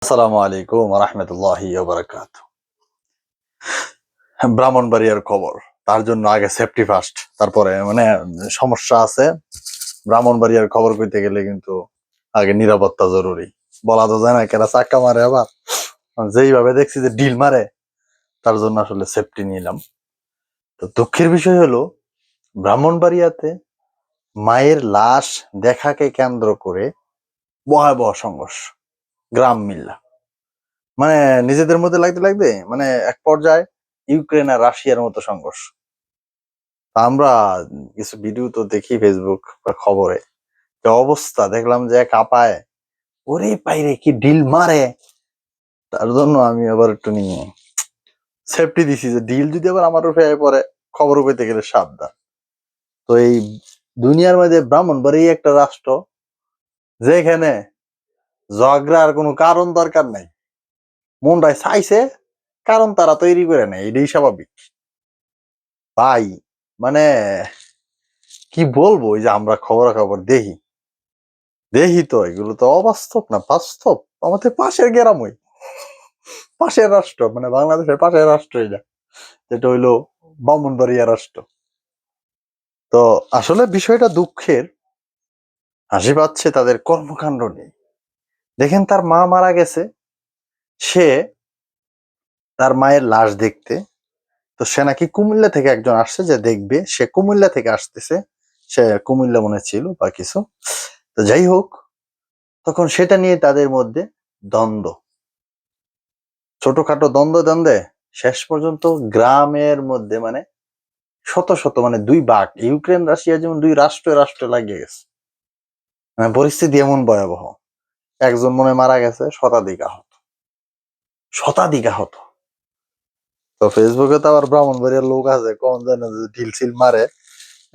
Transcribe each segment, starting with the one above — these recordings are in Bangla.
আসসালামু আলাইকুম রহমতুল্লাহি ব্রাহ্মণবাড়িয়ার খবর। তার জন্য আগে সেফটি ফার্স্ট, তারপরে সমস্যা আছে। ব্রাহ্মণবাড়িয়ার খবর কইতে গেলে কিন্তু আগে নিরাপত্তা জরুরি। বলা তো যায় না কেরা চাক্কা মারে, আবার যেইভাবে দেখছি যে ডিল মারে, তার জন্য আসলে সেফটি নিলাম। তো দুঃখের বিষয় হলো, ব্রাহ্মণবাড়িয়াতে মায়ের লাশ দেখাকে কেন্দ্র করে ভয়াবহ সংঘর্ষ। গ্রাম মিল্লা নিজেদের মধ্যে লাগতে লাগতে এক পর্যায়ে ইউক্রেন আর রাশিয়ার মতো সংঘর্ষ। আমরা কিছু ভিডিও তো দেখি ফেসবুক বা খবরে, যে অবস্থা দেখলাম যে কাঁপায়, ওরে পাইরে কি ডিল মারে। তার জন্য আমি আবার একটু নিয়ে সেফটি দিছি যে ডিল যদি আবার আমার উপরে পরে, খবর পেতে গেলে সাবধান। তো এই দুনিয়ার মধ্যে ব্রাহ্মণবাড়ি একটা রাষ্ট্র যেখানে ঝগড়ার কোনো কারণ দরকার নাই, মনটাই চাইছে কারণ তারা তৈরি করে নেয়, এটাই স্বাভাবিক। ভাই মানে কি বলবো, ওই যে আমরা খবর দেখি দেখি তো এগুলো তো অবাস্তব না, বাস্তব। আমাদের পাশের গ্রামই, পাশের রাষ্ট্র, বাংলাদেশের পাশের রাষ্ট্র এটা, যেটা হইলো ব্রাহ্মণবাড়িয়া রাষ্ট্র। তো আসলে বিষয়টা দুঃখের। হাসি পাচ্ছে তাদের কর্মকাণ্ড নিয়ে। দেখেন, তার মা মারা গেছে, সে তার মায়ের লাশ দেখতে, তো সে নাকি কুমিল্লা থেকে একজন আসছে যে দেখবে, সে কুমিল্লা থেকে আসতেছে, সে কুমিল্লা মনে ছিল বা কিছু। তো যাই হোক, তখন সেটা নিয়ে তাদের মধ্যে দ্বন্দ্ব, ছোটখাটো দ্বন্দ্বে শেষ পর্যন্ত গ্রামের মধ্যে শত শত দুই ভাগ, ইউক্রেন রাশিয়া যেমন দুই রাষ্ট্রে লাগিয়ে গেছে। পরিস্থিতি এমন ভয়াবহ, একজন মারা গেছে, শতাধিক আহত। তো ফেসবুকে তো আবার ব্রাহ্মণবাড়িয়ার লোক আছে, কোন জানে ঢিল সিল মারে,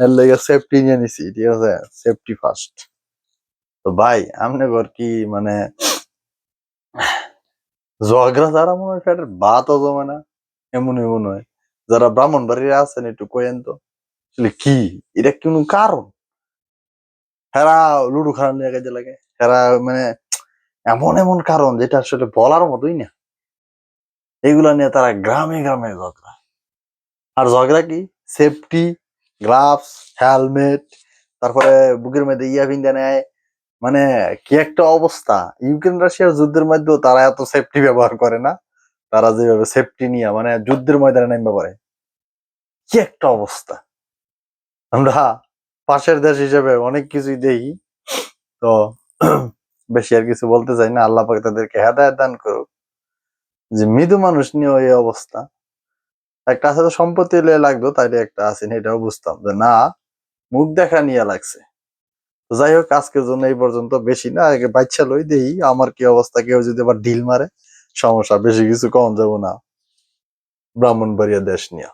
এর লেগে সেফটি নিয়ে নিছি, ঠিক আছে, সেফটি ফার্স্ট। তো ভাই আমনে ঘর কি ঝগড়া যারা মনে হয় পেটের ভাতও জমে না, এমন হয়। যারা ব্রাহ্মণবাড়িয়া আছেন একটু কইেন তো, আসলে কি এটা কোনো কারণ? হেরা লুডু খেলা নিয়ে কাজে লাগে, হেরা এমন এমন কারণ যেটা আসলে বলার মতোই না। এগুলা নিয়ে তারা গ্রামে গ্রামে ঝগড়া। আর ঝগড়া কি? সেফটি, গ্লাভস, হেলমেট, তারপরে বুকের মধ্যে ইয়া ভিন্দা নেয়। কি একটা অবস্থা। ইউক্রেন রাশিয়ার যুদ্ধের মধ্যেও তারা এত সেফটি ব্যবহার করে না, তারা যেভাবে সেফটি নিয়ে যুদ্ধের ময়দানে নামতে পারে। কি একটা অবস্থা। আমরা পাশের দেশ হিসেবে অনেক কিছুই দেখি। তো বেশি আর কিছু বলতে চাই না। আল্লাহ পাক তাদেরকে হেদায়েত দান করুক। যে মৃদু মানুষ নিয়ে এই অবস্থা, একটা আছে তো সম্পত্তি লাগতো, তাইলে একটা আছে এটাও বুঝতাম যে না, মুখ দেখা নিয়ে লাগছে। তো যাই হোক, আজকের জন্য এই পর্যন্ত। বেশি না, আগে বাচ্চা লই দেই আমার কি অবস্থা। কেউ যদি আবার ঢিল মারে, সমস্যা। বেশি কিছু কম যাবো না ব্রাহ্মণবাড়িয়া দেশ নিয়ে।